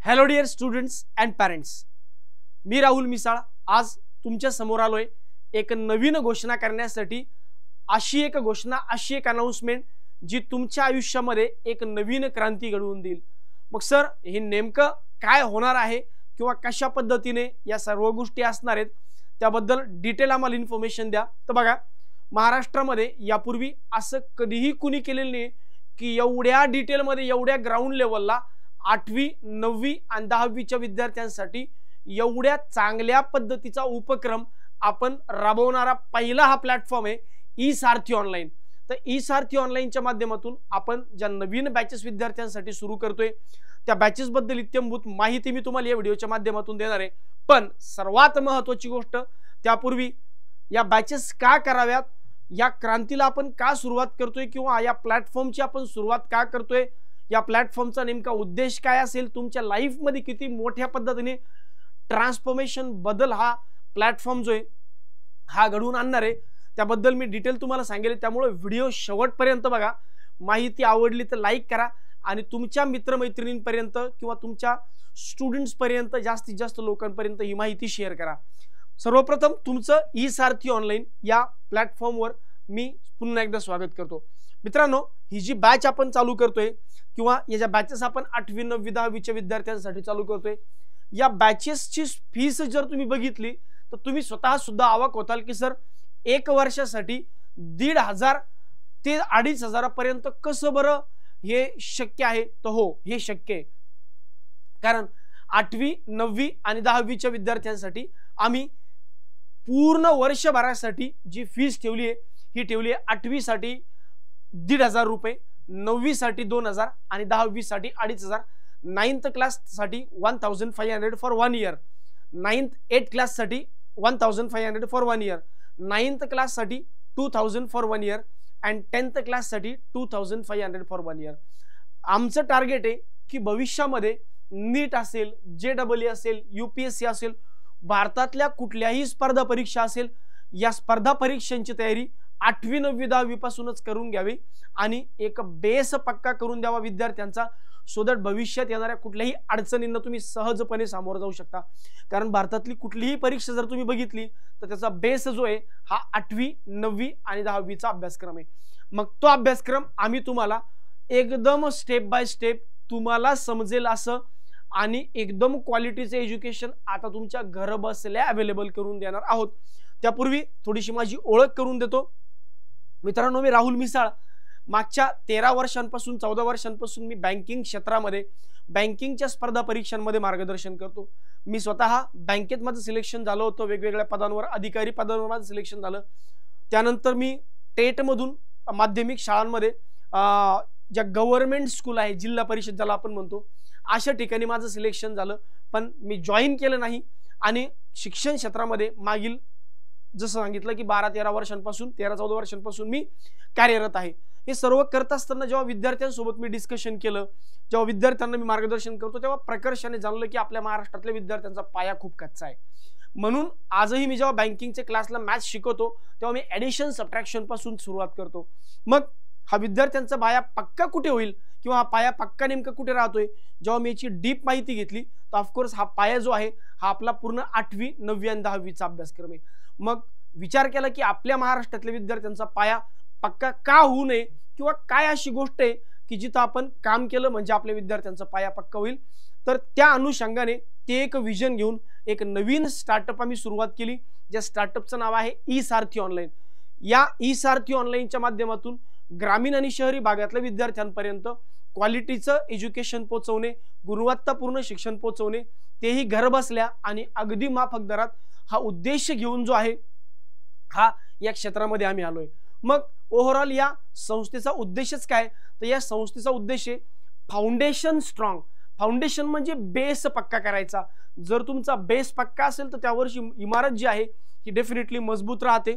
Hello dear students and parents, मी राहुल मिसाळ आज तुमच्या समोर आलोय एक नवीन घोषणा करण्यासाठी। अशी एक घोषणा, अशी एक अनाउन्समेंट जी तुमच्या आयुष्यामध्ये एक नवीन क्रांती घडवून देईल। मग सर, हे नेमकं काय होणार आहे किंवा कशा पद्धतीने या सर्व गोष्टी असणार आहेत त्याबद्दल डिटेल आम्हाला इन्फॉर्मेशन द्या। तर बघा, महाराष्ट्रामध्ये यापूर्वी असं कधीही कुणी केलेलं नाही की एवढ्या डिटेलमध्ये, एवढ्या ग्राउंड लेवलला 8वी 9वी आणि 10वीच्या विद्यार्थ्यांसाठी एवढ्या चांगल्या पद्धतीचा उपक्रम आपण राबवणारा पहिला हा प्लॅटफॉर्म आहे ई सारथी ऑनलाइन। तर ई सारथी ऑनलाइनच्या माध्यमातून आपण ज्या नवीन बॅचेस विद्यार्थ्यांसाठी सुरू करतोय त्या बॅचेस बद्दल इत्यंभूत माहिती मी तुम्हाला या व्हिडिओच्या माध्यमातून देणार आहे। पण सर्वात महत्त्वाची गोष्ट, त्यापूर्वी या बॅचेस का कराव्यात, या क्रांतीला आपण का सुरुवात करतोय किंवा या प्लॅटफॉर्मची आपण सुरुवात का करतोय, या प्लॅटफॉर्मचा नेमका उद्देश काय असेल, तुमच्या लाईफ मध्ये किती मोठ्या पद्धतीने ट्रान्सफॉर्मेशन बदल हा प्लॅटफॉर्म जो आहे हा घडवून आणणार आहे, त्याबद्दल मी डिटेल तुम्हाला सांगेल। त्यामुळे व्हिडिओ शेवटपर्यंत बघा। माहिती आवडली तर लाईक करा आणि तुमच्या मित्रमैत्रिणींपर्यंत किंवा तुमच्या स्टुडंट्स पर्यंत, जास्तीत जास्त लोकांपर्यंत ही माहिती शेअर करा। सर्वप्रथम तुमचं ई सारथी ऑनलाइन या प्लॅटफॉर्मवर मी पुन्हा एकदा स्वागत करतो। मित्रांनो, ही जी बॅच आपण चालू करतोय किंवा या ज्या बॅचेस आपण 8वी 9वी 10वीच्या विद्यार्थ्यांसाठी चालू करतोय, या बॅचेसची फीस जर तुम्ही बघितली तर तुम्ही स्वतः सुद्धा अवाक होताल की सर, एक वर्षासाठी 1,500 ते 2,500 पर्यंत कसं बरं हे शक्य आहे? तर हो, हे शक्य आहे। कारण 8वी 9वी आणि 10वीच्या विद्यार्थ्यांसाठी आम्ही पूर्ण वर्षभरासाठी जी फीस ठेवली आहे ही ठेवली आहे 8वी साठी 1,500 रुपये, 9वी साठी 2,000 आणि 10वी साठी 2,500। 9th क्लास साठी 1,500 फॉर 1 इयर, 8th क्लास साठी 1,500 फॉर 1 इयर, 9th क्लास साठी 2,000 for 1 year and 10th class साठी 2,500 फॉर 1 इयर। आमचं टार्गेट आहे की भविष्यामध्ये नीट असेल, JEE असेल, UPSC असेल, भारतातल्या कुठल्याही स्पर्धा परीक्षा असेल, या स्पर्धा परीक्षांची तयारी 8वी 9वी 10वी पासूनच करून घ्यावी आणि एक बेस पक्का करून द्यावा विद्यार्थ्यांचा, सो दॅट भविष्यात येणाऱ्या कुठल्याही अडचणींना तुम्ही सहजपणे सामोरं जाऊ शकता। कारण भारतातली कुठलीही परीक्षा जर तुम्ही बघितली तर त्याचा बेस जो आहे हा 8वी 9वी आणि 10वीचा अभ्यासक्रम आहे। मग तो अभ्यासक्रम आम्ही तुम्हाला एकदम स्टेप बाय स्टेप तुम्हाला समजेल असं आणि एकदम क्वालिटीचे एज्युकेशन आता तुमच्या घर बसल्या अवेलेबल करून देणार आहोत। त्यापूर्वी थोडीशी माझी ओळख करून देतो। मित्रांनो, मी राहुल मिसाळ मागच्या 13 वर्षांपासून 14 वर्षांपासून मी बँकिंग क्षेत्रामध्ये, बँकिंगच्या स्पर्धा परीक्षांमध्ये मार्गदर्शन करतो। मी स्वतः बँकेत माझं सिलेक्शन झालं होतं, वेगवेगळ्या पदांवर, अधिकारी पदांवर माझं सिलेक्शन झालं। त्यानंतर मी टेट मधून माध्यमिक शाळांमध्ये ज्या गव्हर्नमेंट स्कूल आहे, जिल्हा परिषद ज्याला आपण म्हणतो, अशा ठिकाणी माझं सिलेक्शन झालं, पण मी जॉईन केलं नाही आणि शिक्षण क्षेत्रामध्ये मागील जसं सांगितलं की 12-13 वर्षांपासून, 13-14 वर्षांपासून मी कार्यरत आहे। हे सर्व करत असताना जेव्हा विद्यार्थ्यांसोबत मी डिस्कशन केलं, जेव्हा विद्यार्थ्यांना मी मार्गदर्शन करतो, तेव्हा प्रकर्षाने जाणलं की आपल्या महाराष्ट्रातल्या विद्यार्थ्यांचा पाया खूप कच्चा आहे। म्हणून आजही मी जेव्हा बँकिंगच्या क्लासला मॅथ्स शिकवतो तेव्हा मी ॲडिशन सबट्रॅक्शन पासून सुरुवात करतो। मग हा विद्यार्थ्यांचा पाया पक्का कुठे होईल किंवा हा पाया पक्का नेमका कुठे राहतोय, जेव्हा मी याची डीप माहिती घेतली तर ऑफकोर्स हा पाया जो आहे हा आपला पूर्ण 8वी 9वी आणि 10वीचा अभ्यासक्रम आहे। मग विचार केला की आपल्या महाराष्ट्रातल्या विद्यार्थ्यांचा पाया पक्का का होऊ नये किंवा काय अशी गोष्ट आहे की जिथं आपण काम केलं म्हणजे आपल्या विद्यार्थ्यांचा पाया पक्का होईल। तर त्या अनुषंगाने ते एक विजन घेऊन एक नवीन स्टार्टअप आम्ही सुरुवात केली, ज्या स्टार्टअपचं नाव आहे ई सारथी ऑनलाइन। या ई सारथी ऑनलाइनच्या माध्यमातून ग्रामीण आणि शहरी भागातल्या विद्यार्थ्यांपर्यंत क्वालिटीचं एज्युकेशन पोहोचवणे, गुणवत्तापूर्ण शिक्षण पोहोचवणे, तेही घर बसल्या आणि अगदी माफक दरात, हा उद्देश घेऊन जो आहे हा या क्षेत्रामध्ये आम्ही आलोय। मग ओव्हरऑल या संस्थेचा उद्देशच काय, तर या संस्थेचा उद्देश आहे फाउंडेशन स्ट्रॉंग। फाउंडेशन म्हणजे बेस पक्का करायचा। जर तुमचा बेस पक्का असेल तर त्यावरची इमारत जी आहे ही डेफिनेटली मजबूत राहते।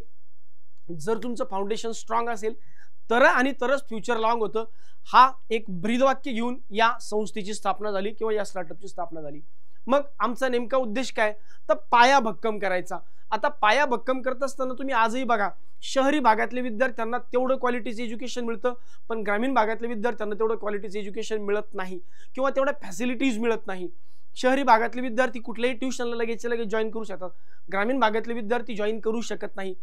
जर तुमचं फाउंडेशन स्ट्रॉंग असेल तर आणि तरच फ्युचर लॉंग होतं। हा एक ब्रीदवाक्य घेऊन या संस्थेची स्थापना झाली किंवा या स्टार्टअपची स्थापना झाली। मग आमचा नेमका उद्देश काय, तर पाया भक्कम करायचा। आता पाया भक्कम करत असताना तुम्ही आजही बघा, शहरी भागातल्या विद्यार्थ्यांना तेवढं क्वालिटीचं एज्युकेशन मिळतं, पण ग्रामीण भागातल्या विद्यार्थ्यांना तेवढं क्वालिटीचं एज्युकेशन मिळत नाही किंवा तेवढ्या फॅसिलिटीज मिळत नाही। शहरी भागातले विद्यार्थी कुठल्याही ट्युशनला लगेच जॉईन करू शकतात, ग्रामीण भागातले विद्यार्थी जॉईन करू शकत नाही।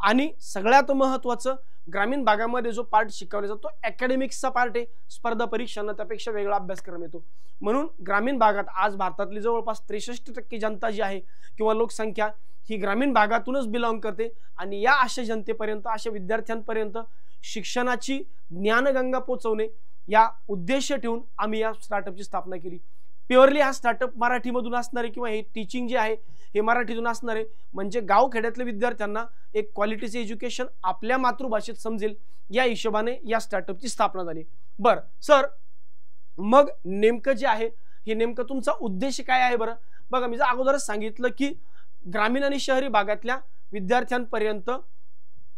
आणि सगळ्यात महत्त्वाचं, ग्रामीण भागामध्ये जो पार्ट शिकवला जातो अकॅडमिक्सचा पार्ट आहे, स्पर्धा परीक्षांना त्यापेक्षा वेगळा अभ्यासक्रम येतो। म्हणून ग्रामीण भागात आज भारतातली जवळपास 63% जनता जी आहे किंवा लोकसंख्या ही ग्रामीण भागातूनच बिलॉंग करते। आणि या अशा जनतेपर्यंत, अशा विद्यार्थ्यांपर्यंत शिक्षणाची ज्ञानगंगा पोहोचवणे या उद्देश ठेवून आम्ही या स्टार्टअपची स्थापना केली। प्युअरली हा स्टार्टअप मराठीमधून असणार आहे किंवा हे टीचिंग जे आहे हे मराठीतून असणार आहे, म्हणजे गावखेड्यातल्या विद्यार्थ्यांना एक क्वालिटीचे एज्युकेशन आपल्या मातृभाषेत समजेल या हिशोबाने या स्टार्टअपची स्थापना झाली। बर सर, मग नेमकं जे आहे हे नेमकं तुमचा उद्देश काय आहे बरं? बघा, मी जर अगोदरच सांगितलं की ग्रामीण आणि शहरी भागातल्या विद्यार्थ्यांपर्यंत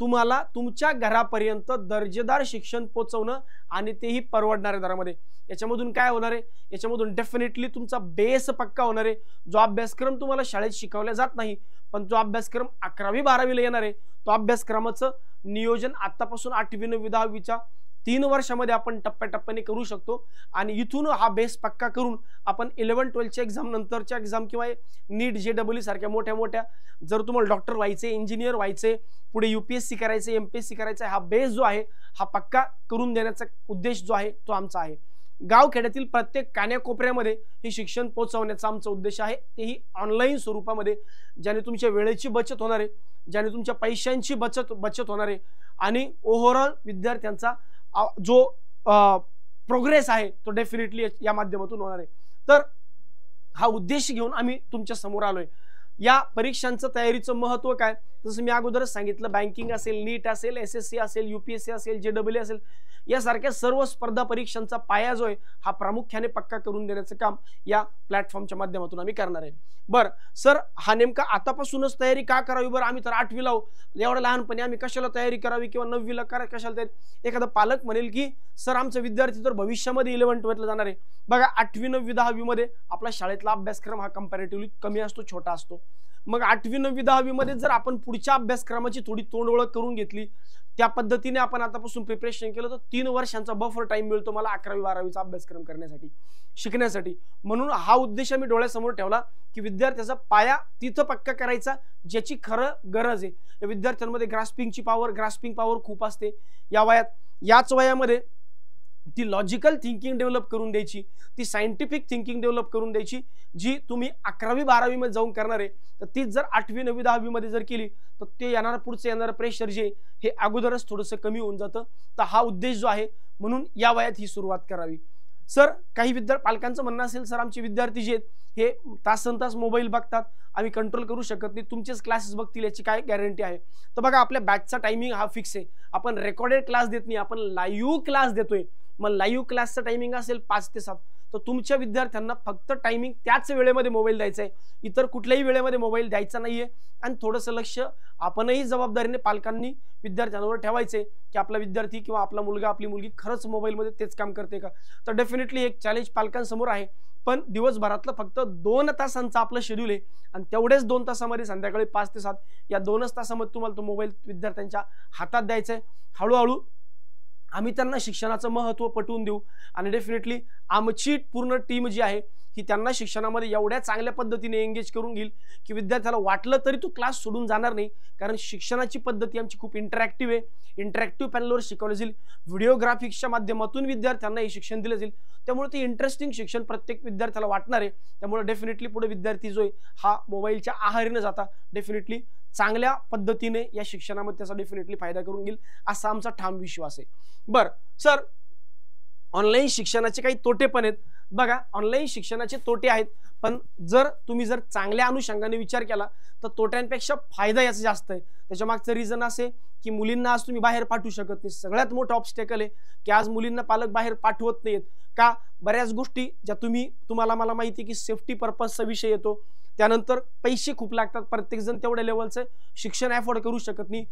तुम्हाला तुमच्या घरापर्यंत दर्जेदार शिक्षण पोहोचवणं आणि तेही परवडणाऱ्या दरामध्ये। याच्यामधून काय होणार आहे? याच्यामधून डेफिनेटली तुमचा बेस पक्का होणार आहे। जो अभ्यासक्रम तुम्हाला शाळेत शिकवला जात नाही, पण जो अभ्यासक्रम 11वी 12वीला येणार आहे, तो अभ्यासक्रमाचं नियोजन आतापासून 8वी 9वी 10वीच्या 3 वर्षामध्ये आपण टप्प्याटप्प्याने करू शकतो। आणि इथून हा बेस पक्का करून आपण 11 12च्या एक्झाम नंतरच्या एक्झाम किंवा नीट JEE सारख्या मोठ्या मोठ्या, जर तुम्हाला डॉक्टर व्हायचे, इंजिनियर व्हायचे, पुढे UPSC करायचे, MPSC करायचं, हा बेस जो आहे हा पक्का करून देण्याचा उद्देश जो आहे तो आमचा आहे। गावखेड्यातील प्रत्येक कान्याकोपऱ्यामध्ये हे शिक्षण पोहोचवण्याचा आमचा उद्देश आहे, तेही ऑनलाईन स्वरूपामध्ये, ज्याने तुमच्या वेळेची बचत होणार आहे, ज्याने तुमच्या पैशांची बचत होणार आहे आणि ओव्हरऑल विद्यार्थ्यांचा जो प्रोग्रेस आहे तो डेफिनेटली या माध्यमातून होणार आहे। तर हा उद्देश घेऊन आम्ही तुमच्या समोर आलोय। या परीक्षांचं तयारीचं महत्त्व काय? जसं मी अगोदरच सांगितलं, बँकिंग असेल, नीट असेल, SSC असेल, UPSC असेल, JEE असेल, यासारख्या सर्व स्पर्धा परीक्षांचा पाया जो आहे हा प्रामुख्याने पक्का करून देण्याचं काम या प्लॅटफॉर्मच्या माध्यमातून आम्ही करणार आहे। बरं सर, हा नेमका आतापासूनच तयारी का करावी बरं? आम्ही तर 8वीला आहोत, एवढ्या लहानपणी आम्ही कशाला तयारी करावी किंवा 9वीला कशाला तयारी? एखादा पालक म्हणेल की सर आमचा विद्यार्थी तर भविष्यामध्ये 11 12ला जाणार आहे। बघा, 8वी 9वी 10वी मध्ये आपला शाळेतला अभ्यासक्रम हा कंपॅरेटिव्हली कमी असतो, छोटा असतो। मग 8वी 9वी 10वी मध्ये जर आपण पुढच्या अभ्यासक्रमाची थोडी तोंड ओळख करून घेतली, त्या पद्धतीने आपण आतापासून प्रिपरेशन केलं, तर 3 वर्षांचा बफर टाइम मिळतो मला 11वी 12वीचा अभ्यासक्रम करण्यासाठी, शिकण्यासाठी। म्हणून हा उद्देश आम्ही डोळ्यासमोर ठेवला की विद्यार्थ्याचा पाया तिथं पक्का करायचा ज्याची खरं गरज आहे। या विद्यार्थ्यांमध्ये ग्रास्पिंग पॉवर खूप असते या वयात। याच वयामध्ये ती लॉजिकल थिंकिंग डेव्हलप करून द्यायची, ती सायंटिफिक थिंकिंग डेव्हलप करून द्यायची, जी तुम्ही 11वी 12वी मध्ये जाऊन करणार आहे, तर तीच जर 8वी 9वी 10वी मध्ये जर केली तर ते पुढचं येणारं प्रेशर जे हे अगोदरच थोडंसं कमी होऊन जातं। तर हा उद्देश जो आहे, म्हणून या वयात ही सुरुवात करावी। सर, काही पालकांचं म्हणणं असेल, सर आमचे विद्यार्थी जे आहेत हे तासनतास मोबाईल बघतात, आम्ही कंट्रोल करू शकत नाही, तुमचेच क्लासेस बघतील याची काय गॅरंटी आहे? तर बघा, आपल्या बॅचचा टायमिंग हा फिक्स आहे, आपण रेकॉर्डेड क्लास देत नाही, आपण लाईव्ह क्लास देतोय। मग लाईव्ह क्लासचा टायमिंग असेल 5 ते 7, तर तुमच्या विद्यार्थ्यांना फक्त टायमिंग त्याच वेळेमध्ये मोबाईल द्यायचा आहे, इतर कुठल्याही वेळेमध्ये मोबाईल द्यायचा नाहीये। आणि थोडंसं लक्ष आपणही जबाबदारीने पालकांनी विद्यार्थ्यांवर ठेवायचे की आपला विद्यार्थी किंवा आपला मुलगा आपली मुलगी खरंच मोबाईलमध्ये तेच काम करते का? तर डेफिनेटली एक चॅलेंज पालकांसमोर आहे, पण दिवसभरातलं फक्त 2 तासांचं आपलं शेड्यूल आहे आणि तेवढेच 2 तासामध्ये संध्याकाळी 5 ते 7 या 2च तासामध्ये तुम्हाला तो मोबाईल विद्यार्थ्यांच्या हातात द्यायचा आहे। हळूहळू आम्ही त्यांना शिक्षणाचं महत्त्व पटवून देऊ आणि डेफिनेटली आमची पूर्ण टीम जी आहे ही त्यांना शिक्षणामध्ये एवढ्या चांगल्या पद्धतीने एंगेज करून घेईल की विद्यार्थ्याला वाटलं तरी तो क्लास सोडून जाणार नाही, कारण शिक्षणाची पद्धती आमची खूप इंटरॅक्टिव्ह आहे। इंटरॅक्टिव्ह पॅनलवर शिकवलं जाईल, व्हिडिओग्राफिक्सच्या माध्यमातून विद्यार्थ्यांना हे शिक्षण दिलं जाईल, त्यामुळे ते इंटरेस्टिंग शिक्षण प्रत्येक विद्यार्थ्याला वाटणार आहे। त्यामुळे डेफिनेटली पुढे विद्यार्थी जो आहे हा मोबाईलच्या आहारी न जाता डेफिनेटली चांगल्या पद्धतीने या शिक्षणामध्ये त्याचा डेफिनेटली फायदा करून घेईल, असा आमचा ठाम विश्वास आहे। बरं सर, ऑनलाईन शिक्षणाचे काही तोटे पण आहेत। बघा, ऑनलाईन शिक्षणाचे तोटे आहेत, पण जर तुम्ही चांगल्या अनुषंगाने विचार केला तर तोट्यांपेक्षा फायदा याचा जास्त आहे। त्याच्या मागचं रिझन असे की मुलींना आज तुम्ही बाहेर पाठवू शकत नाही, सगळ्यात मोठं ऑब्स्टेकल आहे की आज मुलींना पालक बाहेर पाठवत नाहीत का? बऱ्याच गोष्टी ज्या तुम्हाला मला माहिती आहे की सेफ्टी पर्पजचा विषय येतो, त्यानंतर पैसे खूप लागतात, प्रत्येक जण तेवढ्या लेवलचं शिक्षण अफोर्ड करू शकत नाही,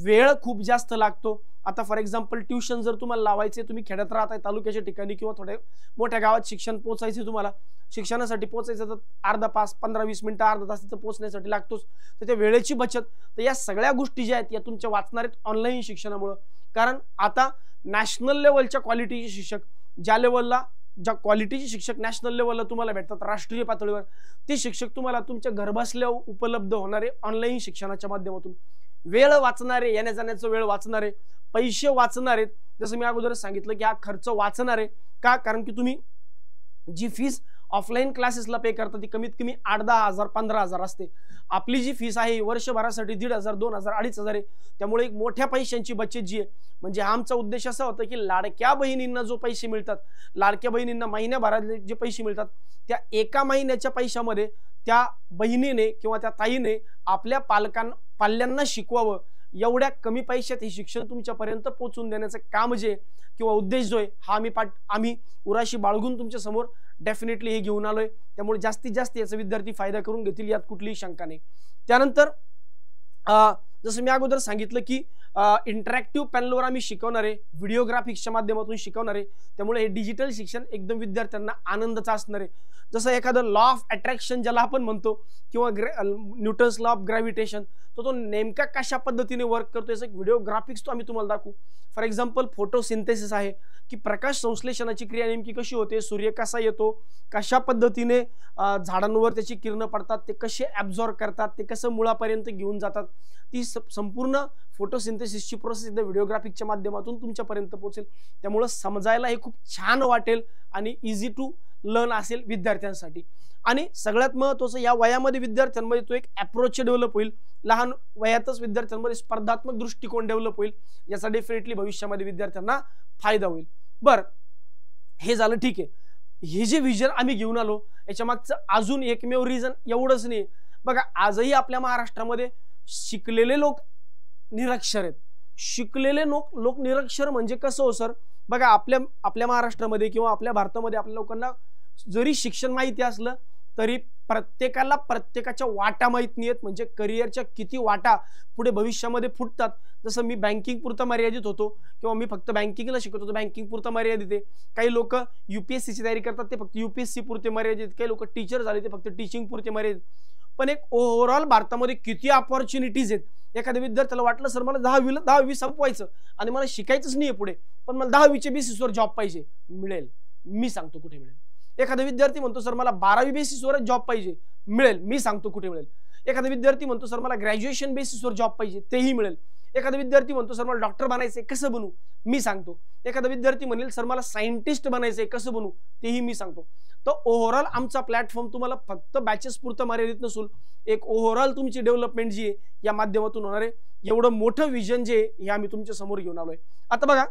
वेळ खूप जास्त लागतो। आता फॉर एक्झाम्पल ट्युशन जर तुम्हाला लावायचे, तुम्ही खेड्यात राहताय, तालुक्याच्या ठिकाणी किंवा थोड्या मोठ्या गावात शिक्षण पोहोचायचे, तुम्हाला शिक्षणासाठी पोहोचायचं तर अर्धा तास 15-20 मिनिटं अर्धा तास तिथं पोहोचण्यासाठी लागतोच, तर त्या वेळेची बचत। तर या सगळ्या गोष्टी ज्या आहेत या तुमच्या वाचणार आहेत ऑनलाईन शिक्षणामुळे, कारण आता नॅशनल लेवलच्या क्वालिटीचे शिक्षक ज्या लेवलला ज्या क्वालिटीचे शिक्षक नॅशनल लेवलला तुम्हाला भेटतात, राष्ट्रीय पातळीवर, ते शिक्षक तुम्हाला तुमच्या घरबसल्या उपलब्ध होणारे ऑनलाईन शिक्षणाच्या माध्यमातून, वेळ वाचणारे, येण्या जाण्याचा वेळ वाचणारे, पैसे वाचणारे, जसं मी अगोदरच सांगितलं की हा खर्च वाचणारे का, कारण की तुम्ही जी फीस ऑफलाईन क्लासेसला पे करता ती कमीत कमी 8-10 हजार 15 हजार असते. आपली जी फीस आहे वर्षभरासाठी 1,500 2,000 2,500 आहे. त्यामुळे एक मोठ्या पैशांची बचत जी आहे, म्हणजे आमचा उद्देश असा होता की लाडक्या बहिणींना जो पैसे मिळतात, लाडक्या बहिणींना महिन्याभरातले जे पैसे मिळतात, त्या एका महिन्याच्या पैशामध्ये त्या बहिणीने किंवा त्या ताईने आपल्या पाल्यांना शिकवावं, एवढ्या कमी पैशात हे शिक्षण तुमच्यापर्यंत पोहोचून देण्याचं काम जे किंवा उद्देश जो आहे हा आम्ही उराशी बाळगून तुमच्या समोर डेफिनेटली हे घेऊन आलोय. त्यामुळे जास्तीत जास्त याचा विद्यार्थी फायदा करून घेतील यात कुठलीही शंका नाही. त्यानंतर जसं मी अगोदर सांगितलं की इंटरॅक्टिव्ह पॅनलवर आम्ही शिकवणार आहे, व्हिडिओग्राफिक्सच्या माध्यमातून शिकवणार आहे. त्यामुळे हे डिजिटल शिक्षण एकदम विद्यार्थ्यांना आनंदाचं असणार आहे. जसं एखादं लॉ ऑफ अट्रॅक्शन ज्याला आपण म्हणतो किंवा न्यूटन्स लॉ ऑफ ग्रॅव्हिटेशन, तो नेमका कशा पद्धतीने वर्क करतो याचा एक व्हिडिओ ग्राफिक्स तो आम्ही तुम्हाला दाखवू. फॉर एक्झाम्पल फोटोसिंथेसिस आहे की प्रकाश संश्लेषणाची क्रिया नेमकी कशी होते, सूर्य कसा येतो, कशा पद्धतीने झाडांवर त्याची किरणं पडतात, ते कसे ॲब्झॉर्ब करतात, ते कसं मुळापर्यंत घेऊन जातात, ती संपूर्ण फोटोसिंथेसिसची प्रोसेस एकदा व्हिडिओग्राफिकच्या माध्यमातून तुमच्यापर्यंत पोहोचेल. त्यामुळे समजायला हे खूप छान वाटेल आणि इझी टू लर्न असेल विद्यार्थ्यांसाठी. आणि सगळ्यात महत्त्वाचं या वयामध्ये विद्यार्थ्यांमध्ये तो एक अप्रोच डेव्हलप होईल. लहान वयातच विद्यार्थ्यांमध्ये स्पर्धात्मक दृष्टिकोन डेव्हलप होईल, याचा डेफिनेटली भविष्यामध्ये विद्यार्थ्यांना फायदा होईल. बरं, हे झालं, ठीक आहे. हे जे विजन आम्ही घेऊन आलो याच्या मागचं अजून एकमेव रिझन एवढंच नाही. बघा, आजही आपल्या महाराष्ट्रामध्ये शिकलेले लोक निरक्षर आहेत. शिकलेले लोक निरक्षर म्हणजे कसं हो सर? बघा, आपल्या महाराष्ट्रामध्ये किंवा आपल्या भारतामध्ये आपल्या लोकांना जरी शिक्षण माहिती असलं तरी प्रत्येकाला प्रत्येकाच्या वाटा माहित नाहीत, म्हणजे करिअरच्या किती वाटा पुढे भविष्यामध्ये फुटतात. जसं मी बँकिंग पुरता मर्यादित होतो किंवा मी फक्त बँकिंगला शिकत होतो, बँकिंग पुरता मर्यादित आहे. काही लोक UPSCची तयारी करतात, ते फक्त UPSC पुरते मर्यादित. काही लोक टीचर झाले, ते फक्त टीचिंग पुरते मर्यादित. पण एक ओव्हरऑल भारतामध्ये किती अपॉर्च्युनिटीज आहेत. एखाद्या विद्यार्थ्याला वाटलं सर मला 10वी संपवायचं आणि मला शिकायचंच नाहीये पुढे, पण मला 10वीच्या बेसिसवर जॉब पाहिजे, मिळेल. मी सांगतो कुठे मिळेल. एखादा विद्यार्थी म्हणतो सर मला 12वी बेसिसवरच जॉब पाहिजे, मिळेल. मी सांगतो कुठे मिळेल. एखादा विद्यार्थी म्हणतो सर मला ग्रॅज्युएशन बेसिसवर जॉब पाहिजे, तेही मिळेल. एखादा विद्यार्थी म्हणतो सर मला डॉक्टर बनायचंय, कसं बनू, मी सांगतो. एखादा विद्यार्थी म्हणेल सर मला सायंटिस्ट बनायचंय, कसं बनू, तेही मी सांगतो. तर ओव्हरऑल आमचा प्लॅटफॉर्म तुम्हाला फक्त बॅचेस पुरतं मर्यादित नसून एक ओव्हरऑल तुमची डेव्हलपमेंट जी आहे या माध्यमातून होणार आहे. एवढं मोठं विजन जे हे आम्ही तुमच्या समोर घेऊन आलोय. आता बघा,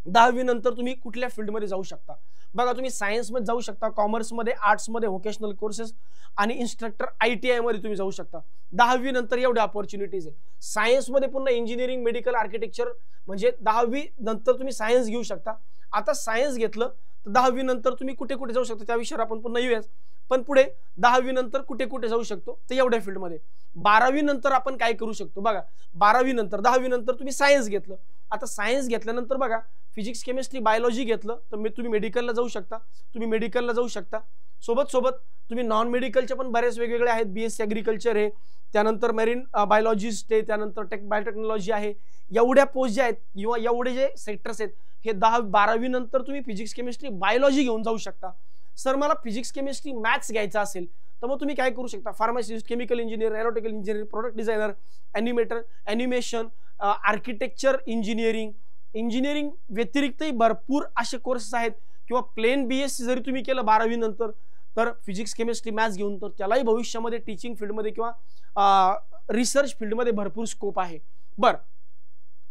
10वी नंतर तुम्ही कुठल्या फील्डमध्ये जाऊ शकता. बघा, तुम्ही सायन्समध्ये जाऊ शकता, कॉमर्समध्ये, आर्ट्समध्ये, व्होकेशनल कोर्सेस आणि इन्स्ट्रक्टर ITI मध्ये तुम्ही जाऊ शकता. 10वी नंतर एवढ्या ऑपॉर्च्युनिटीज आहे. सायन्समध्ये पुन्हा इंजिनिअरिंग, मेडिकल, आर्किटेक्चर, म्हणजे 10वी नंतर तुम्ही सायन्स घेऊ शकता. आता सायन्स घेतलं तर 10वी नंतर तुम्ही कुठे कुठे जाऊ शकता त्या विषयावर आपण पुन्हा येऊयाच. पण पुढे 10वी नंतर कुठे कुठे जाऊ शकतो तर एवढ्या फील्डमध्ये. 12वी नंतर आपण काय करू शकतो. बघा, 12वी नंतर 10वी नंतर तुम्ही सायन्स घेतलं. आता सायन्स घेतल्यानंतर बघा, फिजिक्स, केमिस्ट्री, बायोलॉजी घेतलं तर तुम्ही मेडिकलला जाऊ शकता. तुम्ही मेडिकलला जाऊ शकता. सोबत तुम्ही नॉन मेडिकलचे पण बरेच वेगवेगळे आहेत. BSc ॲग्रिकल्चर आहे, त्यानंतर मेरीन बायोलॉजिस्ट आहे, त्यानंतर बायोटेक्नॉलॉजी आहे. एवढ्या पोस्ट ज्या आहेत किंवा एवढे जे सेक्टर्स आहेत हे 12वी नंतर तुम्ही फिजिक्स, केमिस्ट्री, बायोलॉजी घेऊन जाऊ शकता. सर मला फिजिक्स, केमिस्ट्री, मॅथ्स घ्यायचं असेल तर मग तुम्ही काय करू शकता. Pharmacist, chemical engineer, aeronautical engineer, product designer, animator, animation, architecture, engineering व्यतिरिक्तही भरपूर असे कोर्सेस आहेत. किंवा प्लेन BSc जरी तुम्ही केलं 12वी नंतर तर फिजिक्स, केमिस्ट्री, मॅथ्स घेऊन, तर त्यालाही भविष्यामध्ये टीचिंग फील्डमध्ये किंवा रिसर्च फील्डमध्ये भरपूर स्कोप आहे. बरं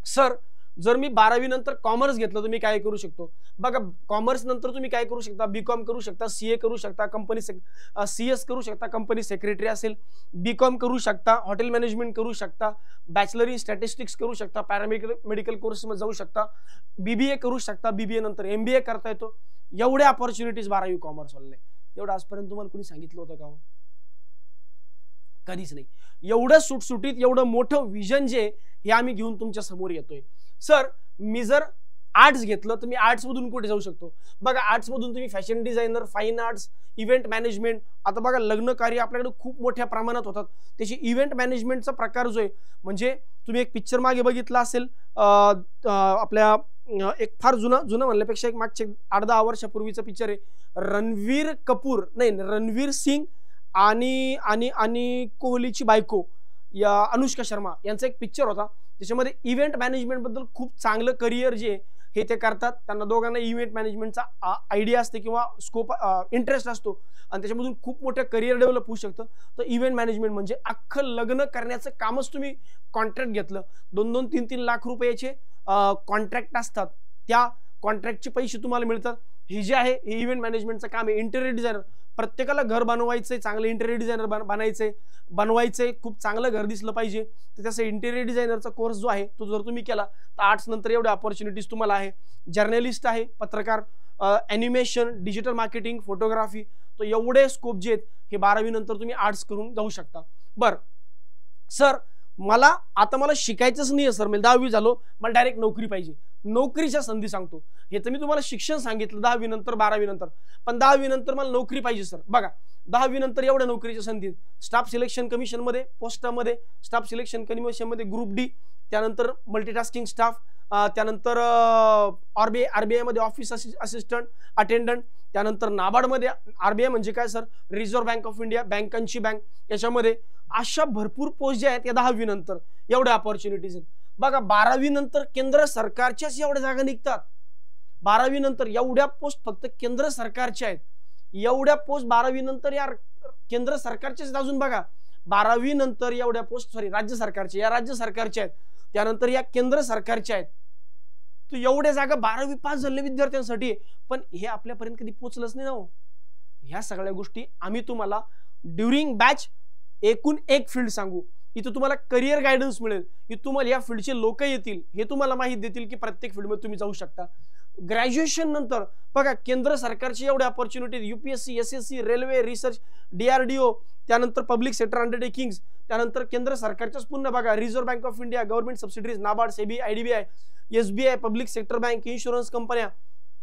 सर, जर मी 12वी नंतर कॉमर्स घेतलं तर मी काय करू शकतो. बघा, कॉमर्स नंतर तुम्ही काय करू शकता. BCom करू शकता, CA करू शकता, CS करू शकता, कंपनी सेक्रेटरी असेल, BCom करू शकता, हॉटेल मॅनेजमेंट करू शकता, बॅचलर इन स्टॅटिस्टिक्स करू शकता, पॅरामेडिकल कोर्समध्ये जाऊ शकता, BBA करू शकता, BBA नंतर MBA करता येतो. एवढ्या अपॉर्च्युनिटीज 12वी कॉमर्स वाले. एवढं आजपर्यंत तुम्हाला कोणी सांगितलं होतं का? कधीच नाही. एवढं सुटसुटीत एवढं मोठं विजन जे हे आम्ही घेऊन तुमच्या समोर येतोय. सर, मी जर आर्ट्स घेतलं तर मी आर्ट्स मधून कुठे जाऊ शकतो. बघा, आर्ट्स मधून तुम्ही fashion designer, fine arts, event management. आता बघा, लग्न कार्य आपल्याकडे खूप मोठ्या प्रमाणात होतात. त्याची इव्हेंट मॅनेजमेंटचा प्रकार जो आहे, म्हणजे तुम्ही एक पिक्चर मागे बघितला असेल आपल्या एक फार जुनं म्हणल्यापेक्षा एक मागचे 8-10 वर्षापूर्वीचा पिक्चर आहे, रणवीर कपूर नाही रणवीर सिंग आणि आणि आणि कोहलीची बायको या अनुष्का शर्मा यांचा एक पिक्चर होता, त्याच्यामध्ये इव्हेंट मॅनेजमेंट बद्दल खूप चांगलं करिअर जे हे ते करतात, त्यांना दोघांना इव्हेंट मॅनेजमेंटचा आयडिया असते किंवा स्कोप इंटरेस्ट असतो आणि त्याच्यामधून खूप मोठं करिअर डेव्हलप होऊ शकतं. तर इव्हेंट मॅनेजमेंट म्हणजे अख्खं लग्न करण्याचं कामच तुम्ही कॉन्ट्रॅक्ट घेतलं, 2-2, 3-3 लाख रुपयाचे कॉन्ट्रॅक्ट असतात, त्या कॉन्ट्रॅक्टचे पैसे तुम्हाला मिळतात. हे जे आहे हे इव्हेंट मॅनेजमेंटचं काम आहे. इंटेरियर डिझायनर, प्रत्येकाला घर बनवायचंय, चांगलं इंटेरियर डिझायनर बनवायचंय, खूप चांगलं घर दिसलं पाहिजे, तर त्याचा इंटेरियर डिझायनरचा कोर्स जो आहे तो जर तुम्ही केला तर आर्ट्स नंतर एवढ्या ऑपॉर्च्युनिटीज तुम्हाला आहे. जर्नलिस्ट आहे, पत्रकार, ॲनिमेशन, डिजिटल मार्केटिंग, फोटोग्राफी, तो एवढे स्कोप जे आहेत हे 12वी नंतर तुम्ही आर्ट्स करून जाऊ शकता. बरं सर मला शिकायचंच नाही सर, मी 10वी झालो, मला डायरेक्ट नोकरी पाहिजे, नोकरीच्या संधी सांगतो. हे तर मी तुम्हाला शिक्षण सांगितलं 10वी नंतर 12वी नंतर, पण 10वी नंतर मला नोकरी पाहिजे सर. बघा 10वी नंतर एवढ्या नोकरीच्या संधी, स्टाफ सिलेक्शन कमिशन मध्ये, पोस्टामध्ये, स्टाफ सिलेक्शन कमिशन मध्ये ग्रुप डी, त्यानंतर मल्टीटास्किंग स्टाफ, त्यानंतर आरबीआय मध्ये ऑफिस असिस्टंट अटेंडंट, त्यानंतर नाबार्ड मध्ये, आरबीआय म्हणजे काय sir, reserve bank of India, बँकांची बँक, याच्यामध्ये अशा भरपूर पोस्ट ज्या आहेत या 10वी नंतर एवढ्या ऑपॉर्च्युनिटीज आहेत. बघा 12वी नंतर केंद्र सरकारच्याच एवढ्या जागा निघतात. 12वी नंतर एवढ्या पोस्ट फक्त केंद्र सरकारच्या आहेत, एवढ्या पोस्ट 12वी नंतर या केंद्र सरकारच्याच. अजून बघा 12वी नंतर एवढ्या पोस्ट राज्य सरकारच्या, या राज्य सरकारच्या आहेत, त्यानंतर या केंद्र सरकारच्या आहेत. तर एवढ्या जागा 12वी पास झालेल्या विद्यार्थ्यांसाठी, पण हे आपल्यापर्यंत कधी पोहोचलंच नाही ना हो. ह्या सगळ्या गोष्टी आम्ही तुम्हाला ड्युरिंग बॅच एकूण एक फील्ड सांगू, इथं तुम्हाला करिअर गायडन्स मिळेल, इथं तुम्हाला या फील्डचे लोक येतील, हे तुम्हाला माहिती देतील की प्रत्येक फील्डमध्ये तुम्ही जाऊ शकता. ग्रॅज्युएशन नंतर बघा केंद्र सरकारचे एवढे opportunities, UPSC, SSC, railway, research, DRDO, त्यानंतर पब्लिक सेक्टर अंडरटेकिंग्स, त्यानंतर केंद्र सरकारच्याच पुन्हा बघा reserve bank of India, government subsidies, NABARD, SEBI, IDBI, SBI, public sector bank, insurance कंपन्या,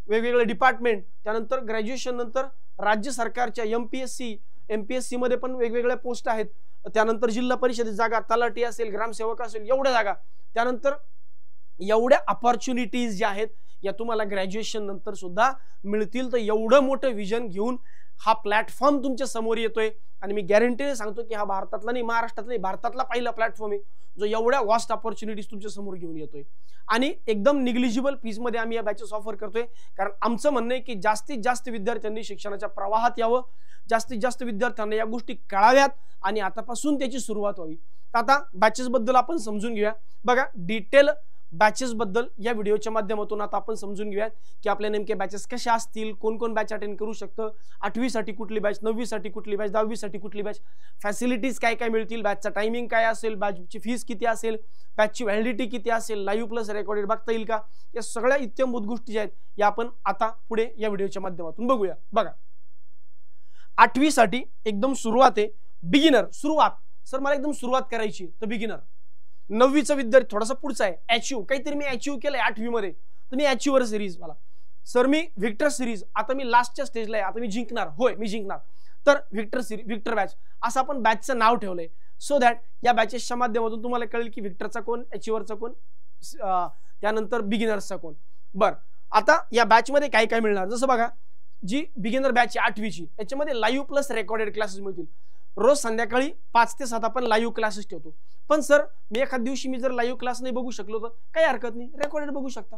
वेगवेगळे डिपार्टमेंट. त्यानंतर ग्रॅज्युएशन नंतर राज्य सरकारच्या एमपीएससी, एमपीएससी मध्ये पण वेगवेगळ्या पोस्ट आहेत, त्यानंतर जिल्हा परिषद जागा, तलाठी असेल, ग्रामसेवक असेल, एवढ्या जागा. त्यानंतर एवढ्या ऑपॉर्च्युनिटीज ज्या आहेत या तुम्हाला ग्रॅज्युएशन नंतर सुद्धा मिळतील. तर एवढं मोठं विजन घेऊन हा प्लॅटफॉर्म तुमच्या समोर येतोय आणि मी गॅरंटीने सांगतो की हा भारतातला नाही, महाराष्ट्रातला नाही, भारतातला पहिला प्लॅटफॉर्म आहे जो एवढ्या वास्ट ऑपॉर्च्युनिटीज तुमच्या समोर घेऊन येतोय. आणि एकदम निग्लिजिबल फीज मध्ये आम्ही या बॅचेस ऑफर करतोय, कारण आमचं म्हणणं आहे की जास्तीत जास्त विद्यार्थ्यांनी शिक्षणाच्या प्रवाहात यावं, जास्तीत जास्त विद्यार्थ्यांना या गोष्टी कळाव्यात आणि आतापासून त्याची सुरुवात व्हावी. आता बॅचेस बद्दल आपण समजून घेऊया. बघा डिटेल बॅचेस बद्दल या व्हिडिओच्या माध्यमातून आता आपण समजून घेऊयात की आपल्या नेमके बॅचेस कशा असतील, कोण कोण बॅच अटेंड करू शकतं, 8वी साठी कुठली बॅच, 9वी साठी कुठली बॅच, 10वी साठी कुठली बॅच, फॅसिलिटीज काय काय मिळतील, बॅचचा टायमिंग काय असेल, बॅचची फीस किती असेल, बॅचची व्हॅलिडिटी किती असेल, लाईव्ह प्लस रेकॉर्डेड बघता येईल का, या सगळ्या इत्यंभूत गोष्टी ज्या आहेत या आपण आता पुढे या व्हिडिओच्या माध्यमातून बघूया. बघा 8वी साठी एकदम सुरुवात आहे, बिगिनर सुरुवात. सर मला एकदम सुरुवात करायची तर बिगिनर. 9वीचा विद्यार्थी थोडासा पुढचा आहे, अचीव, काहीतरी मी अचीव केलंय 8वी मध्ये, तर मी अचीवर सिरीज, मला सर मी व्हिक्टर सिरीज, आता मी लास्टच्या स्टेजला आहे, आता मी जिंकणार, होय मी जिंकणार, तर व्हिक्टर सिरीज, व्हिक्टर बॅच असं आपण बॅचचं नाव ठेवलंय, सो दॅट या बॅचेसच्या माध्यमातून तुम्हाला कळेल की व्हिक्टरचा कोण, अचीवरचा कोण, त्यानंतर बिगिनर्सचा कोण. बरं आता या बॅच मध्ये काय काय मिळणार, जसं बघा जी बिगिनर बॅच आहे 8वीची, याच्यामध्ये लाईव्ह प्लस रेकॉर्डेड क्लासेस मिळतील. रोज संध्याकाळी 5 ते 7 आपण लाईव्ह क्लासेस ठेवतो. पण सर मी एखाद दिवशी मी जर लाईव्ह क्लास नाही बघू शकलो तर काही हरकत नाही, रेकॉर्डेड बघू शकता.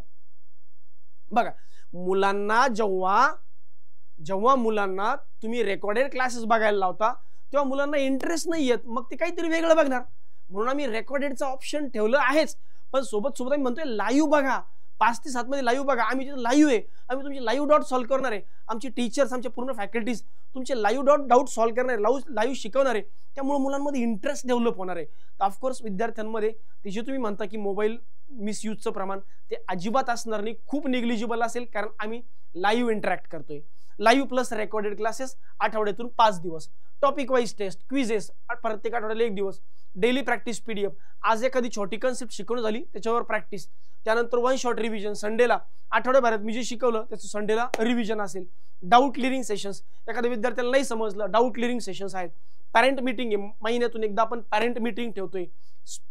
बघा मुलांना जेव्हा मुलांना तुम्ही रेकॉर्डेड क्लासेस बघायला लावता तेव्हा मुलांना इंटरेस्ट नाही येत, मग ते काहीतरी वेगळं बघणार, म्हणून आम्ही रेकॉर्डेडचा ऑप्शन ठेवलं आहेच. पण सोबत आम्ही म्हणतोय लाईव्ह बघा, 5 ते 7 मध्ये लाईव्ह बघा. आम्ही तिथे लाईव्ह आहे, आम्ही तुमचे लाईव्ह डाऊट सॉल्व्ह करणार आहे, आमचे टीचर्स, आमचे पूर्ण फॅकल्टीज तुमचे लाईव्ह डाऊट सॉल्व्ह करणार आहे, लाईव्ह शिकवणार आहे. त्यामुळे मुलांमध्ये इंटरेस्ट डेव्हलप होणार आहे. तर ऑफकोर्स विद्यार्थ्यांमध्ये ते जे तुम्ही म्हणता की मोबाईल मिसयूजचं प्रमाण ते अजिबात असणार नाही, खूप निग्लिजिबल असेल, कारण आम्ही लाईव्ह इंटरॅक्ट करतोय. लाईव्ह प्लस रेकॉर्डेड क्लासेस आठवड्यातून 5 दिवस, टॉपिक वाईज टेस्ट, क्विजेस प्रत्येक आठवड्याला 1 दिवस, डेली प्रॅक्टिस पीडीएफ, आज एखादी छोटी कन्सेप्ट शिकवून झाली त्याच्यावर प्रॅक्टिस, त्यानंतर 1 शॉर्ट रिव्हिजन संडेला, आठवड्याभरात मी जे शिकवलं त्याचं संडेला रिव्हिजन असेल. डाऊट क्लिअरिंग सेशन्स, एखाद्या विद्यार्थ्याला नाही समजलं, डाऊट क्लिअरिंग सेशन्स आहेत. पॅरेंट मीटिंग आहे, महिन्यातून एकदा आपण पॅरेंट मीटिंग ठेवतोय.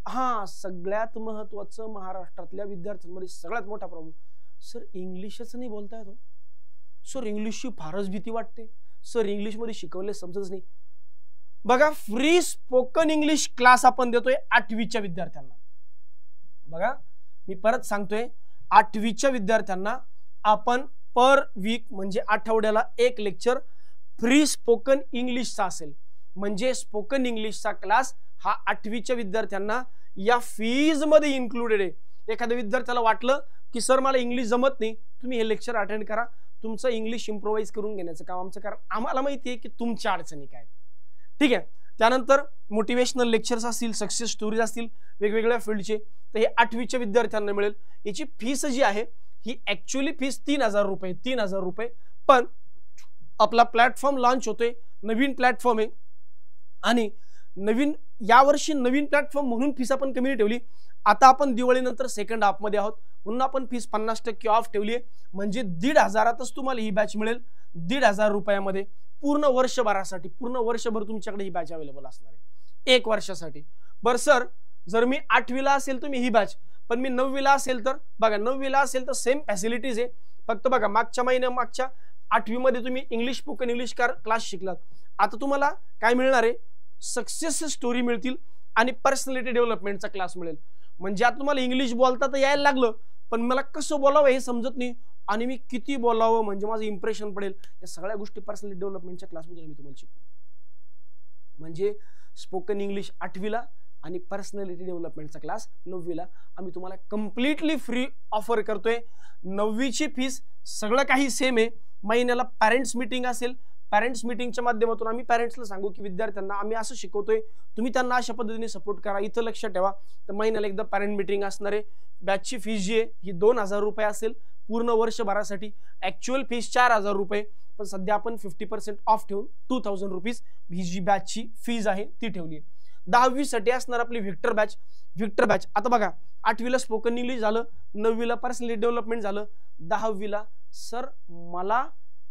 हा सगळ्यात महत्वाचं महाराष्ट्रातल्या विद्यार्थ्यांमध्ये सगळ्यात मोठा प्रॉब्लेम, सर इंग्लिशच नाही बोलता येतो, सर इंग्लिशची फारच भीती वाटते, सर इंग्लिश मध्ये शिकवले समजतच नाही. बघा फ्री स्पोकन इंग्लिश क्लास आपण देतोय 8वीच्या विद्यार्थ्यांना. बघा मी परत सांगतोय, 8वीच्या विद्यार्थ्यांना आपण पर वीक म्हणजे आठवड्याला एक लेक्चर फ्री स्पोकन इंग्लिशचा असेल. म्हणजे स्पोकन इंग्लिशचा क्लास हा 8वीच्या विद्यार्थ्यांना या फीज मध्ये इन्क्लुडेड आहे. एखाद्या विद्यार्थ्याला वाटलं की सर मला इंग्लिश जमत नाही, तुम्ही हे लेक्चर अटेंड करा, तुमचं इंग्लिश इम्प्रोवाइज करून घेण्याचं काम आमचं, कारण आम्हाला माहिती आहे की तुमच्या अडचणी काय. ठीक आहे. त्यानंतर मोटिवेशनल लेक्चर्स असतील, सक्सेस स्टोरीज असतील वेगवेगळ्या फील्डचे, तर हे 8वीच्या विद्यार्थ्यांना मिळेल. याची फीस जी आहे ही ऍक्च्युअली फीस 3000 रुपये, 3000 रुपये. पण आपला प्लॅटफॉर्म लॉन्च होतोय, नवीन प्लॅटफॉर्म आहे आणि यावर्षी नवीन प्लॅटफॉर्म म्हणून फीस आपण कमी ठेवली. आता आपण दिवाळीनंतर सेकंड हाफ मध्ये आहोत म्हणून आपण फीस 50% ऑफ ठेवली आहे. म्हणजे 1500तच तुम्हाला ही बॅच मिळेल, 1500 रुपयामध्ये पूर्ण वर्षभरासाठी. पूर्ण वर्षभर तुमच्याकडे ही बॅच अवेलेबल असणार आहे 1 वर्षासाठी. बरं सर जर मी 8वीला असेल तर मी ही बॅच, पण मी 9वीला असेल तर बघा 9वीला असेल तर सेम फॅसिलिटीज आहे. फक्त बघा मागच्या 8वीमध्ये तुम्ही इंग्लिश स्पोकन इंग्लिश क्लास शिकलात, आता तुम्हाला काय मिळणार आहे, सक्सेस स्टोरी मिळतील आणि पर्सनॅलिटी डेव्हलपमेंटचा क्लास मिळेल. म्हणजे आता तुम्हाला इंग्लिश बोलता तर यायला लागलं, पण मला कसं बोलावं हे समजत नाही आणि मी किती बोलावं म्हणजे माझं इम्प्रेशन पडेल, या सगळ्या गोष्टी पर्सनॅलिटी डेव्हलपमेंटच्या क्लासमध्ये मी तुम्हाला शिकू. म्हणजे स्पोकन इंग्लिश 8वीला आणि पर्सनॅलिटी डेव्हलपमेंटचा क्लास 9वीला आम्ही तुम्हाला कम्प्लिटली फ्री ऑफर करतोय. 9वीची फीस सगळं काही सेम आहे. महिन्याला पॅरेंट्स मीटिंग असेल, पॅरेंट्स मीटिंगच्या माध्यमातून आम्ही पॅरेंट्सला सांगू की विद्यार्थ्यांना आम्ही असं शिकवतोय, तुम्ही त्यांना अशा पद्धतीने सपोर्ट करा. इथं लक्ष ठेवा, तर महिन्याला एकदा पॅरेंट मीटिंग असणार आहे. बॅचची फीस जी आहे ही 2000 रुपये असेल पूर्ण वर्षभरासाठी. ऍक्च्युअल फीस 4000 रुपये, पण सध्या आपण 50% ऑफ ठेवून 2000 रुपीज ही जी बॅचची फीज आहे ती ठेवली आहे. 10वी साठी असणार आपली व्हिक्टर बॅच. आता बघा 8वीला स्पोकन इंग्लिश झालं, 9वीला पर्सनॅलिटी डेव्हलपमेंट झालं, 10वीला सर मला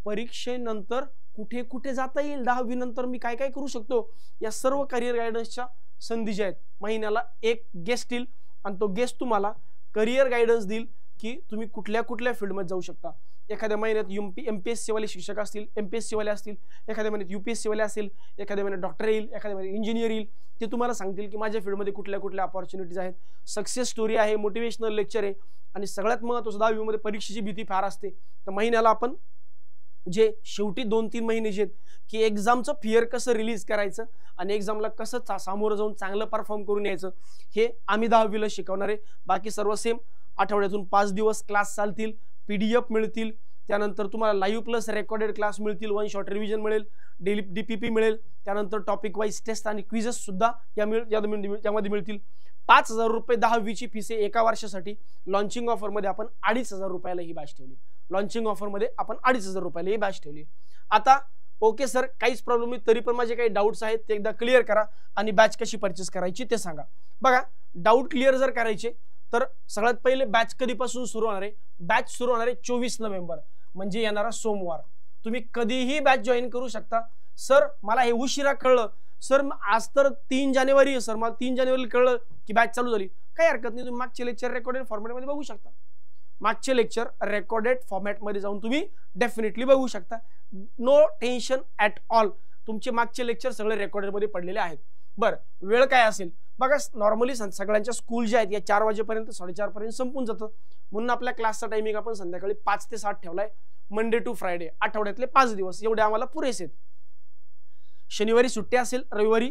परीक्षेनंतर कुठे कुठे जाता येईल, 10वी नंतर मी काय काय करू शकतो, या सर्व करिअर गायडन्सच्या संधी ज्या आहेत. महिन्याला एक गेस्ट येईल आणि तो गेस्ट तुम्हाला करिअर गायडन्स देईल की तुम्ही कुठल्या कुठल्या फील्डमध्ये जाऊ शकता. एखाद्या महिन्यात MPSC वाले शिक्षक असतील, MPSC वाले असतील, एखाद्या महिन्यात UPSC वाले असतील, एखाद्या महिन्यात डॉक्टर येईल, एखाद्या महिन्यात इंजिनियर येईल. ते तुम्हाला सांगतील की माझ्या फील्डमध्ये कुठल्या कुठल्या अपॉर्च्युनिटीज आहेत. सक्सेस स्टोरी आहे, मोटिवेशनल लेक्चर आहे आणि सगळ्यात महत्त्वाचं 10वी मध्ये परीक्षेची भीती फार असते. तर महिन्याला आपण जे शेवटी 2-3 महिने जे की एक्झामचं फिअर कसं रिलीज करायचं आणि एक्झामला कसं सामोरं जाऊन चांगलं परफॉर्म करून यायचं हे आम्ही 10वीला शिकवणार आहे. बाकी सर्व सेम. आठवड्यातून 5 दिवस क्लास चालतील, PDF मिळतील, त्यानंतर तुम्हाला लाईव्ह प्लस रेकॉर्डेड क्लास मिळतील, 1 शॉर्ट रिव्हिजन मिळेल, डेली DPP मिळेल, त्यानंतर टॉपिक वाईज टेस्ट आणि क्विजेस सुद्धा यामध्ये मिळतील. 5000 रुपये 10वीची फीस आहे एका वर्षासाठी. लॉन्चिंग ऑफर मध्ये आपण 2500 रुपयाला ही बॅच ठेवली. लॉन्चिंग ऑफर मध्ये आपण 2500 रुपयाला ही बॅच ठेवली. आता ओके सर काहीच प्रॉब्लेम नाही, तरी पण माझे काही डाऊट्स आहेत ते एकदा क्लिअर करा आणि बॅच कशी परचेस करायची ते सांगा. बघा डाऊट क्लिअर जर करायचे तर सगळ्यात पहिले बॅच कधीपासून सुरू होणार आहे, बॅच सुरू होणार आहे 24 नोव्हेंबर म्हणजे येणारा सोमवार. तुम्ही कधीही बॅच जॉईन करू शकता. सर मला हे उशिरा कळलं, सर आज तर 3 जानेवारी आहे, सर मला 3 जानेवारी कळलं की बॅच चालू झाली. काही हरकत नाही, तुम्ही मागचे लेक्चर रेकॉर्डेड फॉर्मॅटमध्ये बघू शकता. मागचे लेक्चर रेकॉर्डेड फॉर्मॅटमध्ये जाऊन तुम्ही डेफिनेटली बघू शकता. नो टेन्शन ॲट ऑल, तुमचे मागचे लेक्चर सगळे रेकॉर्डेडमध्ये पडलेले आहेत. बरं वेळ काय असेल बघा, नॉर्मली सगळ्यांच्या स्कूल ज्या आहेत या 4 वाजेपर्यंत 4:30 पर्यंत संपून जातं. म्हणून आपल्या क्लासचा टायमिंग आपण संध्याकाळी 5 ते 7 ठेवलाय. मंडे टू फ्रायडे आठवड्यातले 5 दिवस एवढे आम्हाला पुरेसे आहेत. शनिवारी सुट्टी असेल, रविवारी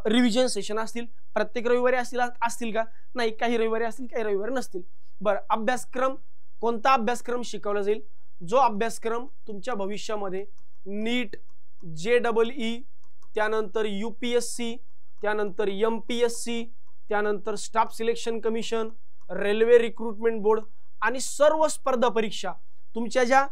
रिव्हिजन सेशन असतील. प्रत्येक रविवारी असतील का? नाही, काही रविवारी असतील, काही रविवारी नसतील. बरं अभ्यासक्रम, कोणता अभ्यासक्रम शिकवला जाईल? जो अभ्यासक्रम तुमच्या भविष्यामध्ये नीट, JEE, त्यानंतर UPSC, त्यानंतर MPSC, त्यानंतर staff selection commission, railway recruitment board आणि सर्व स्पर्धा परीक्षा तुमच्या ज्या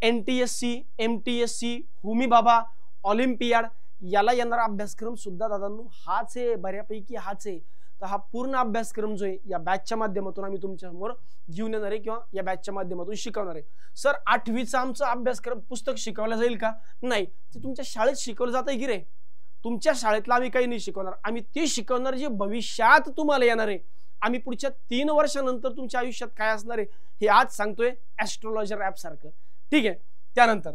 NTSC, MTSC, हुमी बाबा, ऑलिम्पियाड याला येणारा अभ्यासक्रम सुद्धा दादांनो हाच आहे, बऱ्यापैकी हाच आहे. तर हा पूर्ण अभ्यासक्रम जो आहे या बॅचच्या माध्यमातून आम्ही तुमच्या समोर घेऊन येणार आहे किंवा या बॅचच्या माध्यमातून शिकवणार आहे. सर 8वीचा आमचा अभ्यासक्रम पुस्तक शिकवला जाईल का? नाही, ते तुमच्या शाळेत शिकवलं जातं की रे. तुमच्या शाळेतला आम्ही काही नाही शिकवणार, आम्ही ते शिकवणार जे भविष्यात तुम्हाला येणार आहे. आम्ही पुढच्या 3 वर्षानंतर तुमच्या आयुष्यात काय असणार आहे हे आज सांगतोय ऍस्ट्रोलॉजर ऍप सारखं, ठीक आहे. त्यानंतर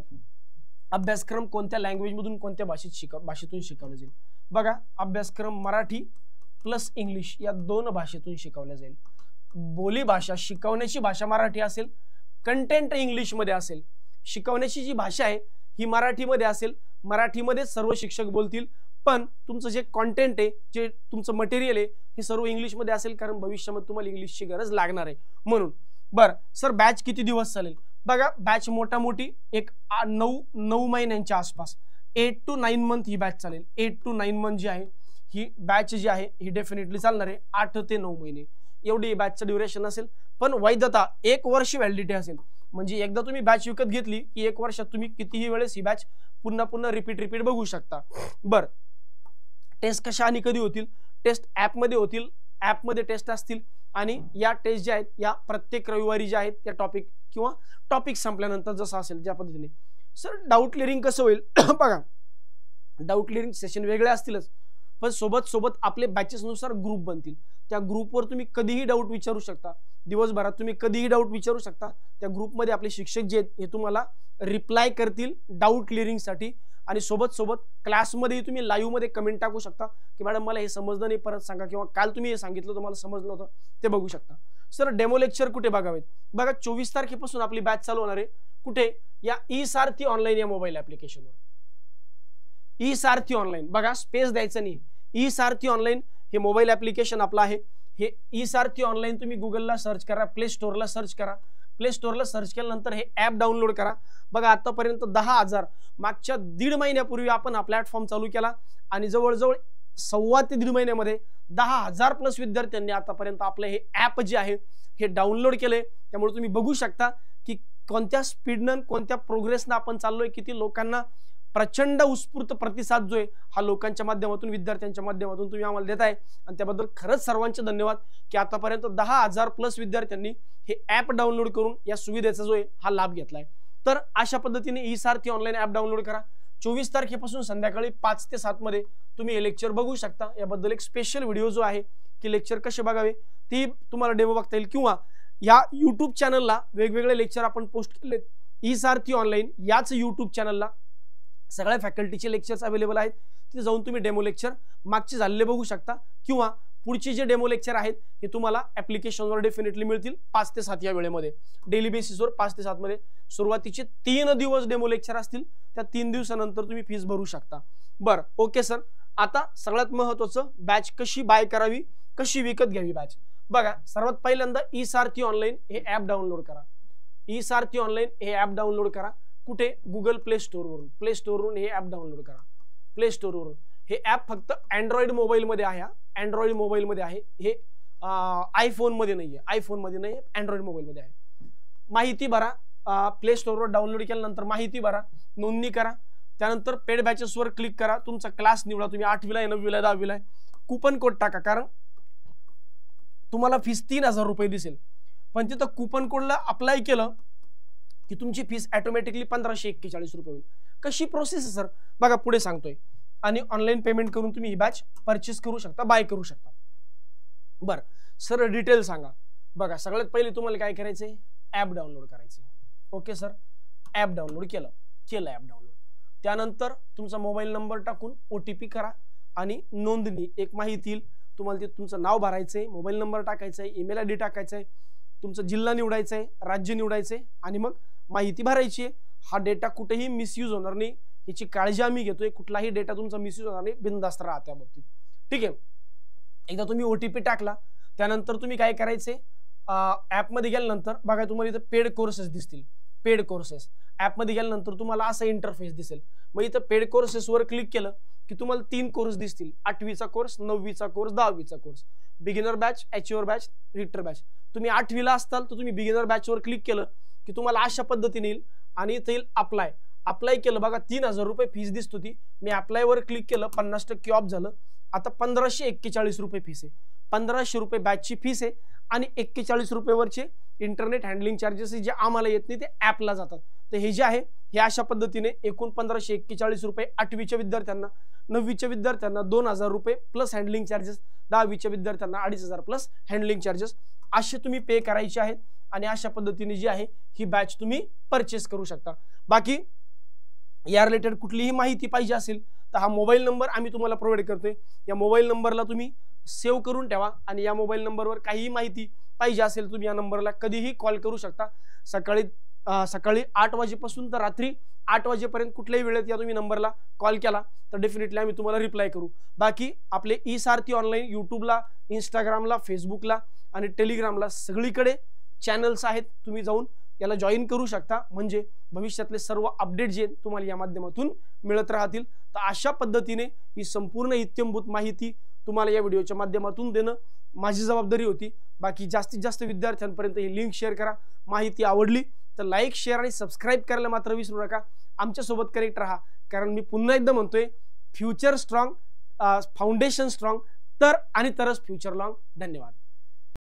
अभ्यासक्रम कोणत्या लँग्वेज मधून कोणत्या भाषेतून शिकवला जाईल. बघा, अभ्यासक्रम मराठी प्लस इंग्लिश या 2 भाषेतून शिकवला जाईल. बोली भाषा, शिकवण्याची भाषा मराठी असेल, कंटेंट इंग्लिश मध्ये असेल. शिकवण्याची जी भाषा आहे ही मराठीमध्ये असेल, मराठीमध्ये सर्व शिक्षक बोलतील, पण तुमचं जे कंटेंट आहे, जे तुमचं मटेरियल आहे हे सर्व इंग्लिश मध्ये असेल, कारण भविष्यामध्ये तुम्हाला इंग्लिशची गरज लागणार आहे म्हणून. बरं सर, बॅच किती दिवस चालेल. बघा, बॅच मोठी एक 9 महिन्यांच्या आसपास 8 to 9 मंथ ही बॅच चालेल. 8 to 9 मंथ जी आहे ही बॅच जी आहे ही डेफिनेटली चालणार आहे. 8 ते 9 महिने एवढी बॅचचं ड्युरेशन असेल, पण वैधता 1 वर्ष व्हॅलिडिटी असेल. म्हणजे एकदा तुम्ही बॅच विकत घेतली की 1 वर्षात तुम्ही कितीही वेळेस ही बॅच पुन्हा रिपीट बघू शकता. बरं, टेस्ट कशा आणि कधी होतील. टेस्ट ऍपमध्ये होतील, ऍपमध्ये टेस्ट असतील, आणि या टेस्ट ज्या आहेत या प्रत्येक रविवारी ज्या आहेत त्या टॉपिक संपल्यानंतर जसं असेल ज्या पद्धतीने. सर, डाऊट क्लिअरिंग कसं होईल. बघा, डाऊट क्लिअरिंग सेशन वेगळे असतीलच, पण सोबत आपले बॅचेसनुसार ग्रुप बनतील. त्या ग्रुपवर तुम्ही कधीही डाऊट विचारू शकता. दिवसभरात तुम्ही कधीही डाऊट विचारू शकता. त्या ग्रुपमध्ये आपले शिक्षक जे आहेत हे तुम्हाला रिप्लाय करतील डाऊट क्लिअरिंगसाठी. आणि सोबत क्लासमध्ये तुम्ही लाईव्ह मध्ये कमेंट टाकू शकता की मॅडम मला हे समजलं नाही, परत सांगा, किंवा काल तुम्ही हे सांगितलं तुम्हाला समजलं होतं ते बघू शकता. सर, डेमो लेक्चर कुठे बघावेत. बघा, 24 तारखेपासून आपली बॅच चालू होणार आहे. कुठे, या ई सारथी ऑनलाईन या मोबाईल ऍप्लिकेशनवर. ई सारथी ऑनलाईन, बघा स्पेस द्यायचं नाही. ई सारथी ऑनलाईन हे मोबाईल ऍप्लिकेशन आपलं आहे. हे ई सारथी ऑनलाईन तुम्ही गुगलला सर्च करा, प्ले स्टोअरला सर्च करा. प्ले स्टोअरला सर्च केल्यानंतर हे ऍप डाउनलोड करा. बघा, आतापर्यंत 10,000 मागच्या 1.5 महिन्यापूर्वी आपण हा प्लॅटफॉर्म चालू केला, आणि जवळजवळ 1.25 ते 1.5 महिन्यामध्ये 10,000 प्लस विद्यार्थ्यांनी आतापर्यंत आपलं हे ऍप जे आहे हे डाउनलोड केले. त्यामुळे तुम्ही बघू शकता की कोणत्या स्पीडनं, कोणत्या प्रोग्रेसनं आपण चाललोय, किती लोकांना प्रचंड उत्स्फूर्त प्रतिसाद जो आहे हा लोकांच्या माध्यमातून, विद्यार्थ्यांच्या माध्यमातून तुम्ही आम्हाला देताय, आणि त्याबद्दल खरंच सर्वांचे धन्यवाद की आतापर्यंत 10,000 प्लस विद्यार्थ्यांनी हे ऍप डाउनलोड करून या सुविधेचा जो आहे हा लाभ घेतलाय. तर अशा पद्धतीने ई सारथी ऑनलाईन ऍप डाउनलोड करा. 24 तारखेपासून संध्याकाळी 5 ते 7 मध्ये तुम्ही हे लेक्चर बघू शकता. याबद्दल एक स्पेशल व्हिडिओ जो आहे की लेक्चर कसे बघावे ती तुम्हाला डेमो बघता येईल, किंवा या युट्यूब चॅनलला वेगवेगळे लेक्चर आपण पोस्ट केलेत. ई सारथी ऑनलाईन याच युट्यूब चॅनलला सगळ्या फॅकल्टीचे लेक्चर्स अवेलेबल आहेत. तिथे जाऊन तुम्ही डेमो लेक्चर मागचे झालेले बघू शकता, किंवा पुढचे जे डेमो लेक्चर आहेत हे तुम्हाला ऍप्लिकेशनवर डेफिनेटली मिळतील 5 ते 7 या वेळेमध्ये, डेली बेसिसवर 5 ते 7 मध्ये. सुरुवातीचे 3 दिवस डेमो लेक्चर असतील, त्या 3 दिवसानंतर तुम्ही फीस भरू शकता. बरं, ओके सर. आता सगळ्यात महत्त्वाचं, बॅच कशी बाय करावी, कशी विकत घ्यावी बॅच. बघा, सर्वात पहिल्यांदा ई सारथी ऑनलाईन हे ऍप डाउनलोड करा. ई सारथी ऑनलाईन हे ऍप डाउनलोड करा. कुठे, गुगल प्ले स्टोअरवरून. प्ले स्टोअरवरून हे ऍप डाउनलोड करा. प्ले स्टोअरवरून हे ऍप फक्त अँड्रॉइड मोबाईलमध्ये आहे. अँड्रॉइड मोबाईलमध्ये आहे हे, आयफोन मध्ये नाहीये. आयफोन मध्ये नाही, अँड्रॉइड मोबाईलमध्ये आहे. माहिती भरा. प्ले स्टोअरवर डाउनलोड केल्यानंतर माहिती भरा, नोंदणी करा. त्यानंतर पेड बॅचेसवर क्लिक करा. तुमचा क्लास निवडा. तुम्ही 8वीला आहे, 9वीला आहे, 10वीला आहे. कुपन कोड टाका, कारण तुम्हाला फीस 3,000 रुपये दिसेल, पण तिथं कुपन कोडला अप्लाय केलं की तुमची फीस ऑटोमॅटिकली 1,541 रुपये होईल. कशी प्रोसेस आहे सर. बघा, पुढे सांगतोय. आणि ऑनलाईन पेमेंट करून तुम्ही ही बॅच परचेस करू शकता, बाय करू शकता. बरं सर, डिटेल सांगा. बघा, सगळ्यात पहिले तुम्हाला काय करायचंय, ऍप डाउनलोड करायचंय. ओके सर, ऍप डाउनलोड केलं ऍप डाउनलोड. त्यानंतर तुमचा मोबाईल नंबर टाकून OTP करा, आणि नोंदणी एक माहिती येईल तुम्हाला. ते तुमचं नाव भरायचंय, मोबाईल नंबर टाकायचा आहे, ईमेल ID टाकायचा आहे, तुमचं जिल्हा निवडायचा आहे, राज्य निवडायचंय, आणि मग माहिती भरायची आहे. हा डेटा कुठेही मिसयूज होणार नाही याची काळजी आम्ही घेतोय. कुठलाही डेटा तुमचा मिसयूज होणार नाही, बिनधास्त राहा त्या बाबतीत, ठीक आहे. एकदा तुम्ही OTP टाकला, त्यानंतर तुम्ही काय करायचंय, ऍपमध्ये गेल्यानंतर बघा तुम्हाला इथं पेड कोर्सेस दिसतील. पेड कोर्सेस ऍपमध्ये गेल्यानंतर तुम्हाला असा इंटरफेस दिसेल. मग इथं पेड कोर्सेसवर क्लिक केलं की तुम्हाला 3 कोर्स दिसतील. 8वीचा कोर्स, 9वीचा कोर्स, 10वीचा कोर्स. बिगिनर बॅच, एचओर बॅच, रिटर बॅच. तुम्ही 8वीला असताल तर तुम्ही बिगिनर बॅचवर क्लिक केलं की तुम्हाला अशा पद्धतीने येईल, आणि इथे येईल अप्लाय केलं. बघा, 3,000 रुपये फीस दिसत होती. मी अप्लायवर क्लिक केलं, 50% ऑफ झालं. आता 1,541 रुपये फीस आहे. 1,500 रुपये बॅचची फीस आहे, आणि 41 रुपयेवरचे इंटरनेट हँडलिंग चार्जेस जे आम्हाला येत नाही ते ऍपला जातात. तर हे जे आहे हे अशा पद्धतीने एकूण 1541 रुपये 8वीच्या विद्यार्थ्यांना, 9वीच्या विद्यार्थ्यांना 2000 रुपये प्लस हँडलिंग चार्जेस, 10वीच्या विद्यार्थ्यांना 2500 प्लस हँडलिंग चार्जेस असे तुम्ही पे करायचे आहेत आणि अशा पद्धतीने जी आहे ही बॅच तुम्ही परचेस करू शकता। बाकी या रिलेटेड कुठलीही माहिती पाहिजे असेल तर हा मोबाईल नंबर आम्ही तुम्हाला प्रोव्हाइड करतोय, या मोबाईल नंबरला तुम्ही सेव्ह करून ठेवा आणि या मोबाईल नंबरवर काहीही माहिती पाहिजे असेल तुम्ही या नंबरला कधीही कॉल करू शकता। सकाळी 8 वाजेपासून तर रात्री 8 वाजेपर्यंत कुठल्याही वेळेत या तुम्ही नंबरला कॉल केला तर डेफिनेटली आम्ही तुम्हाला रिप्लाय करू। बाकी आपले ई सारथी ऑनलाईन यूट्यूबला, इंस्टाग्रामला, फेसबुकला आणि टेलिग्रामला सगळीकडे चॅनल्स आहेत, तुम्ही जाऊन याला जॉईन करू शकता, म्हणजे भविष्यातले सर्व अपडेट जे तुम्हाला या माध्यमातून मिळत राहतील। तर अशा पद्धतीने ही संपूर्ण इत्यंभूत माहिती तुम्हाला या व्हिडिओच्या माध्यमातून देणं माझी जबाबदारी होती। बाकी जास्तीत जास्त विद्यार्थ्यांपर्यंत ही लिंक शेअर करा, माहिती आवडली तर लाईक, शेअर आणि सबस्क्राईब करायला मात्र विसरू नका। आमच्या सोबत कनेक्ट राहा, कारण मी पुन्हा एकदा म्हणतोय, फ्युचर स्ट्रॉंग, फाउंडेशन स्ट्रॉंग, तरच फ्युचर लॉंग। धन्यवाद।